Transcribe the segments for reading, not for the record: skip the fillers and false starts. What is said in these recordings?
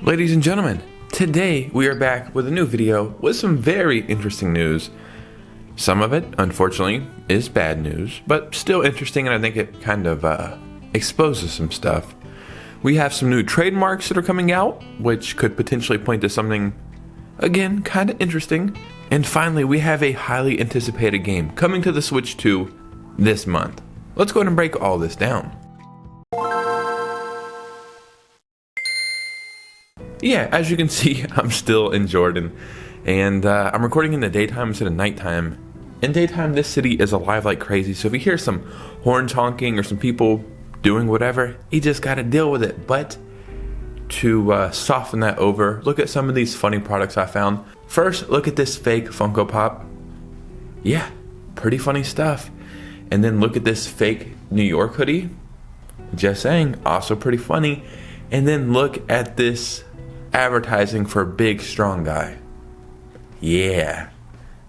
Ladies and gentlemen, today we are back with a new video with some very interesting news. Some of it, unfortunately, is bad news, but still interesting, and I think it kind of exposes some stuff. We have some new trademarks that are coming out, which could potentially point to something, again, kind of interesting. And finally, we have a highly anticipated game coming to the Switch 2 this month. Let's go ahead and break all this down. Yeah, as you can see, I'm still in Jordan, and I'm recording in the daytime instead of nighttime. In daytime, this city is alive like crazy, so if you hear some horns honking or some people doing whatever, you just gotta deal with it. But to soften that over, look at some of these funny products I found. First, look at this fake Funko Pop. Yeah, pretty funny stuff. And then look at this fake New York hoodie. Just saying, also pretty funny. And then look at this advertising for Big Strong Guy. Yeah.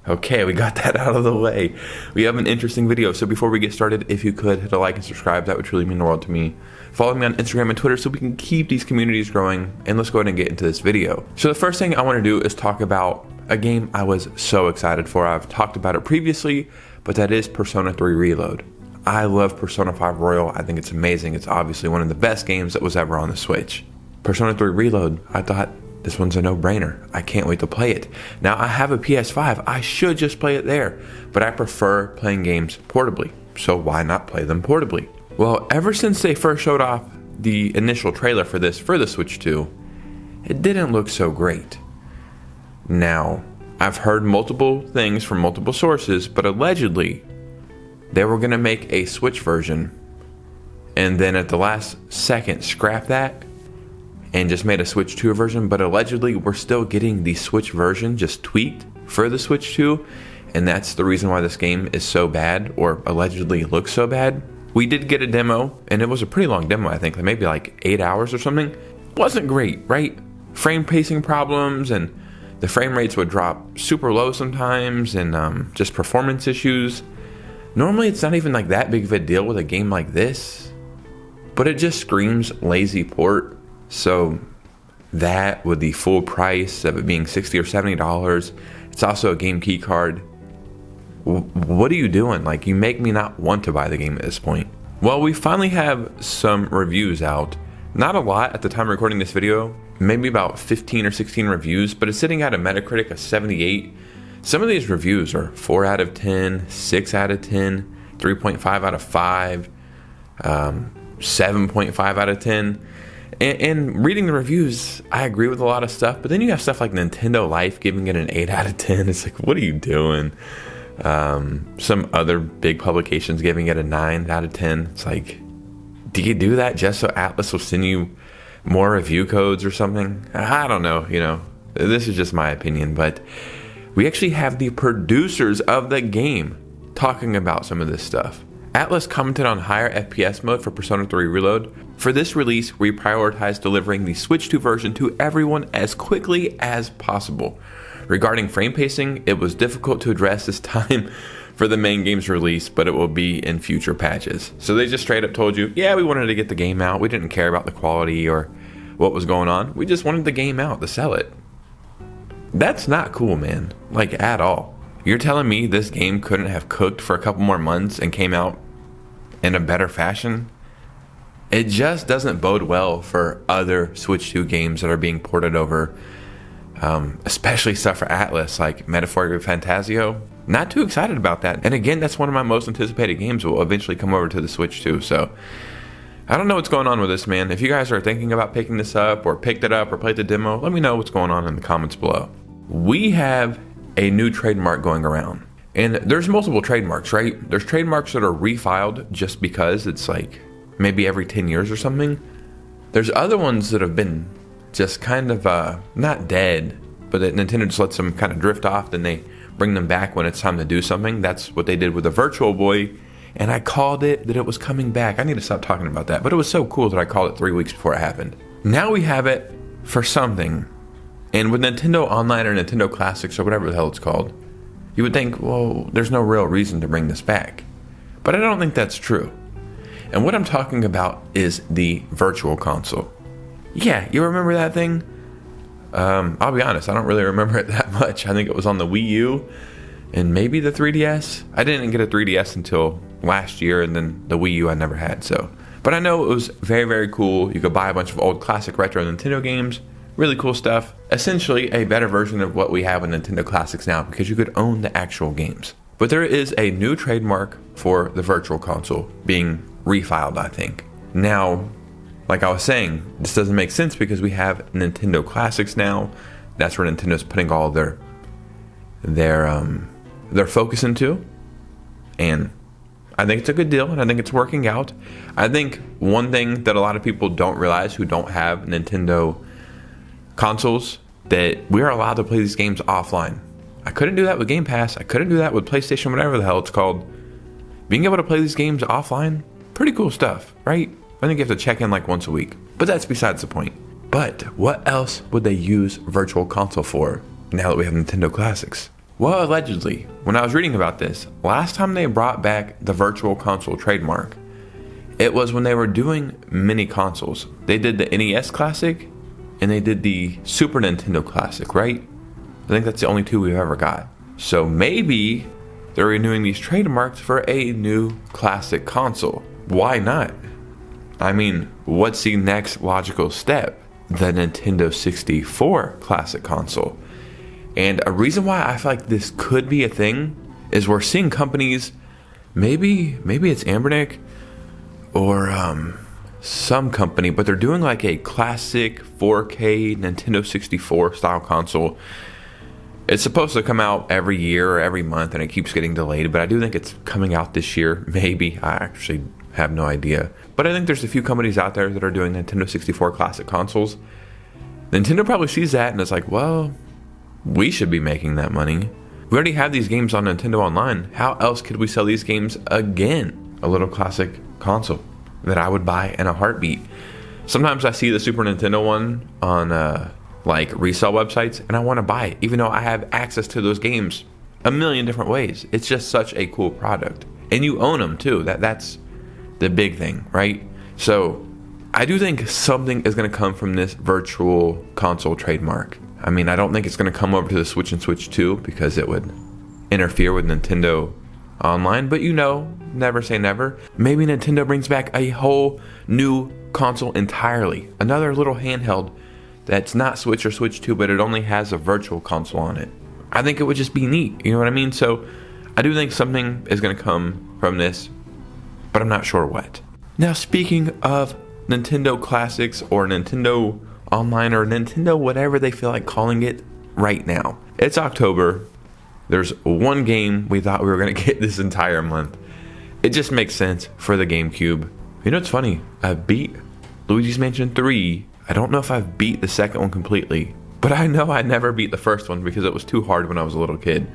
Okay, we got that out of the way. We have an interesting video, so before we get started, if you could hit a like and subscribe, that would truly mean the world to me. Follow me on Instagram and Twitter so we can keep these communities growing, and let's go ahead and get into this video. So the first thing I want to do is talk about a game I was so excited for. I've talked about it previously, but that is Persona 3 Reload. I love Persona 5 Royal. I think it's amazing. It's obviously one of the best games that was ever on the Switch. Persona 3 Reload, I thought this one's a no-brainer. I can't wait to play it. Now, I have a PS5. I should just play it there, but I prefer playing games portably. So why not play them portably? Well, ever since they first showed off the initial trailer for this for the Switch 2, it didn't look so great. Now, I've heard multiple things from multiple sources, but allegedly, they were going to make a Switch version, and then at the last second scrap that, and just made a Switch 2 version, but allegedly we're still getting the Switch version just tweaked for the Switch 2, and that's the reason why this game is so bad, or allegedly looks so bad. We did get a demo, and it was a pretty long demo, I think, maybe like 8 hours or something. Wasn't great, right? Frame pacing problems, and the frame rates would drop super low sometimes, and just performance issues. Normally it's not even like that big of a deal with a game like this, but it just screams lazy port. So that with the full price of it being $60 or $70, it's also a game key card. What are you doing? Like, you make me not want to buy the game at this point. Well, we finally have some reviews out. Not a lot at the time of recording this video, maybe about 15 or 16 reviews, but it's sitting at a Metacritic of 78. Some of these reviews are 4 out of 10, 6 out of 10, 3.5 out of 5, 7.5 out of 10. And reading the reviews, I agree with a lot of stuff, but then you have stuff like Nintendo Life giving it an 8 out of 10. It's like, what are you doing? Some other big publications giving it a 9 out of 10. It's like, do you do that just so Atlas will send you more review codes or something? I don't know, this is just my opinion, but we actually have the producers of the game talking about some of this stuff. Atlas commented on higher FPS mode for Persona 3 Reload. For this release, we prioritized delivering the Switch 2 version to everyone as quickly as possible. Regarding frame pacing, it was difficult to address this time for the main game's release, but it will be in future patches. So they just straight up told you, yeah, we wanted to get the game out. We didn't care about the quality or what was going on. We just wanted the game out to sell it. That's not cool, man. Like, at all. You're telling me this game couldn't have cooked for a couple more months and came out in a better fashion? It just doesn't bode well for other Switch 2 games that are being ported over, especially stuff for Atlas like Metaphoric Fantasio. Not too excited about that. And again, that's one of my most anticipated games will eventually come over to the Switch 2. So I don't know what's going on with this, man. If you guys are thinking about picking this up or picked it up or played the demo, let me know what's going on in the comments below. We have a new trademark going around, and there's multiple trademarks, right? There's trademarks that are refiled just because it's like maybe every 10 years or something. There's other ones that have been just kind of not dead, but that Nintendo just lets them kind of drift off, then they bring them back when it's time to do something. That's what they did with the Virtual Boy, and I called it that it was coming back. I need to stop talking about that, but it was so cool that I called it 3 weeks before it happened. Now we have it for something. And with Nintendo Online or Nintendo Classics or whatever the hell it's called, you would think, well, there's no real reason to bring this back. But I don't think that's true. And what I'm talking about is the Virtual Console. Yeah, you remember that thing? I'll be honest, I don't really remember it that much. I think it was on the Wii U and maybe the 3DS. I didn't get a 3DS until last year, and then the Wii U I never had, so. But I know it was very, very cool. You could buy a bunch of old classic retro Nintendo games. Really cool stuff. Essentially a better version of what we have with Nintendo Classics now, because you could own the actual games. But there is a new trademark for the Virtual Console being refiled, I think. Now, like I was saying, this doesn't make sense because we have Nintendo Classics now. That's where Nintendo's putting all their focus into. And I think it's a good deal, and I think it's working out. I think one thing that a lot of people don't realize who don't have Nintendo consoles, that we're allowed to play these games offline. I couldn't do that with Game Pass. I couldn't do that with PlayStation, whatever the hell it's called. Being able to play these games offline, pretty cool stuff, right? I think you have to check in like once a week, but that's besides the point. But what else would they use Virtual Console for now that we have Nintendo Classics? Well, allegedly, when I was reading about this, last time they brought back the Virtual Console trademark, it was when they were doing mini consoles. They did the NES Classic and they did the Super Nintendo Classic, right? I think that's the only two we've ever got. So maybe they're renewing these trademarks for a new classic console. Why not? I mean, what's the next logical step? The Nintendo 64 classic console. And a reason why I feel like this could be a thing is we're seeing companies, maybe it's Ambernick or some company, but they're doing like a classic 4K Nintendo 64 style console. It's supposed to come out every year or every month, and it keeps getting delayed, but I do think it's coming out this year. Maybe. I actually have no idea. But I think there's a few companies out there that are doing Nintendo 64 classic consoles. Nintendo probably sees that and is like, well, we should be making that money. We already have these games on Nintendo Online. How else could we sell these games again? A little classic console that I would buy in a heartbeat. Sometimes I see the Super Nintendo one on like resale websites, and I want to buy it, even though I have access to those games a million different ways. It's just such a cool product, and you own them too. That's the big thing, right? So I do think something is going to come from this Virtual Console trademark. I mean, I don't think it's going to come over to the Switch and Switch 2 because it would interfere with Nintendo Online, but you know, never say never. Maybe Nintendo brings back a whole new console entirely, another little handheld that's not Switch or Switch 2, but it only has a Virtual Console on it. I think it would just be neat, you know what I mean? So I do think something is going to come from this, but I'm not sure what. Now, speaking of Nintendo Classics or Nintendo Online or Nintendo whatever they feel like calling it right now, it's October. There's one game we thought we were going to get this entire month. It just makes sense for the GameCube. You know, it's funny. I beat Luigi's Mansion 3. I don't know if I've beat the second one completely, but I know I never beat the first one because it was too hard when I was a little kid.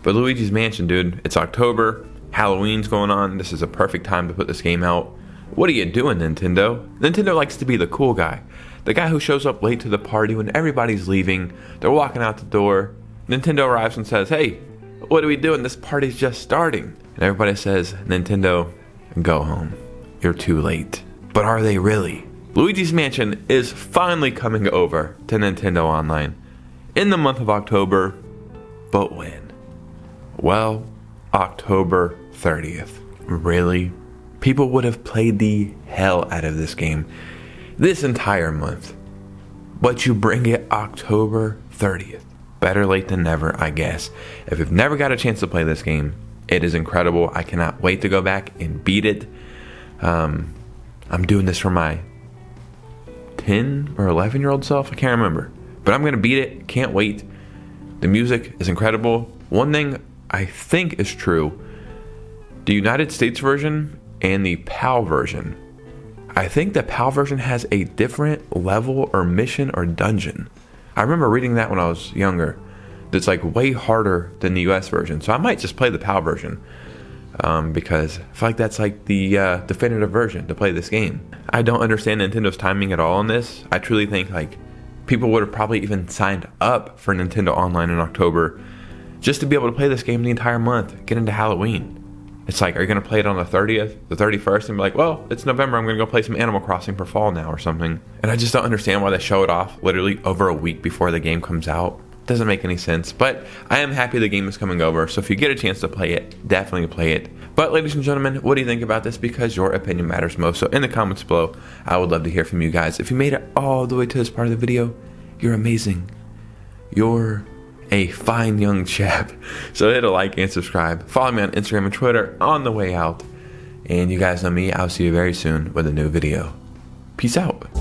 But Luigi's Mansion, dude, it's October. Halloween's going on. This is a perfect time to put this game out. What are you doing, Nintendo? Nintendo likes to be the cool guy. The guy who shows up late to the party when everybody's leaving. They're walking out the door. Nintendo arrives and says, hey, what are we doing? This party's just starting. And everybody says, Nintendo, go home. You're too late. But are they really? Luigi's Mansion is finally coming over to Nintendo Online in the month of October. But when? Well, October 30th. Really? People would have played the hell out of this game this entire month. But you bring it October 30th. Better late than never, I guess. If you've never got a chance to play this game, it is incredible. I cannot wait to go back and beat it. I'm doing this for my 10 or 11-year-old self. I can't remember. But I'm going to beat it. Can't wait. The music is incredible. One thing I think is true, the United States version and the PAL version, I think the PAL version has a different level or mission or dungeon. I remember reading that when I was younger. That's like way harder than the US version. So I might just play the PAL version because I feel like that's like the definitive version to play this game. I don't understand Nintendo's timing at all on this. I truly think like people would have probably even signed up for Nintendo Online in October just to be able to play this game the entire month, get into Halloween. It's like, are you going to play it on the 30th, the 31st, and be like, well, it's November, I'm going to go play some Animal Crossing for fall now or something? And I just don't understand why they show it off literally over a week before the game comes out. Doesn't make any sense, but I am happy the game is coming over, so if you get a chance to play it, definitely play it. But ladies and gentlemen, what do you think about this? Because your opinion matters most. So in the comments below, I would love to hear from you guys. If you made it all the way to this part of the video, you're amazing. You're a fine young chap. So hit a like and subscribe. Follow me on Instagram and Twitter on the way out. And you guys know me, I'll see you very soon with a new video. Peace out.